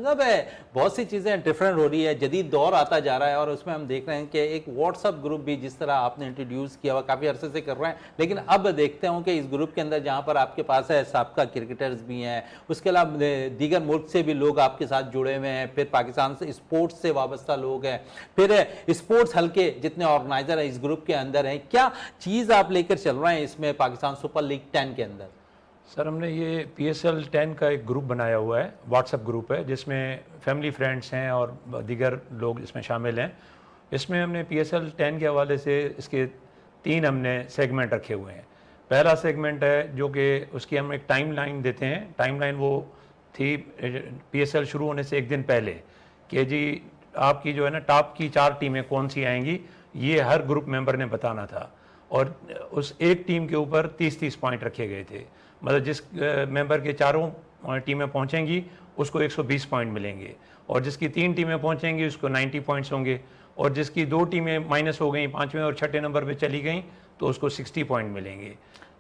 मतलब बहुत सी चीज़ें डिफरेंट हो रही है, जदीद दौर आता जा रहा है और उसमें हम देख रहे हैं कि एक व्हाट्सअप ग्रुप भी जिस तरह आपने इंट्रोड्यूस किया हुआ काफ़ी अरसे से कर रहे हैं, लेकिन अब देखते हो कि इस ग्रुप के अंदर जहाँ पर आपके पास है साबका क्रिकेटर्स भी हैं, उसके अलावा दीगर मुल्क से भी लोग आपके साथ जुड़े हुए हैं, फिर पाकिस्तान से स्पोर्ट्स से वाबस्ता लोग हैं, फिर स्पोर्ट्स हल्के जितने ऑर्गेनाइजर हैं इस ग्रुप के अंदर हैं, क्या चीज़ आप लेकर चल रहे हैं इसमें पाकिस्तान सुपर लीग 10 के अंदर? सर हमने ये PSL 10 का एक ग्रुप बनाया हुआ है, व्हाट्सएप ग्रुप है जिसमें फैमिली फ्रेंड्स हैं और दीगर लोग इसमें शामिल हैं। इसमें हमने PSL 10 के हवाले से इसके 3 हमने सेगमेंट रखे हुए हैं। पहला सेगमेंट है जो कि उसकी हम एक टाइम लाइन देते हैं। टाइम लाइन वो थी PSL शुरू होने से एक दिन पहले कि जी आपकी जो है ना टॉप की 4 टीमें कौन सी आएंगी, ये हर ग्रुप मेंबर ने बताना था और उस एक टीम के ऊपर 30-30 पॉइंट रखे गए थे। मतलब जिस मेंबर के चारों टीमें पहुंचेंगी उसको 120 पॉइंट मिलेंगे और जिसकी 3 टीमें पहुंचेंगी उसको 90 पॉइंट्स होंगे और जिसकी 2 टीमें माइनस हो गई, 5वें और 6ठे नंबर पे चली गई तो उसको 60 पॉइंट मिलेंगे।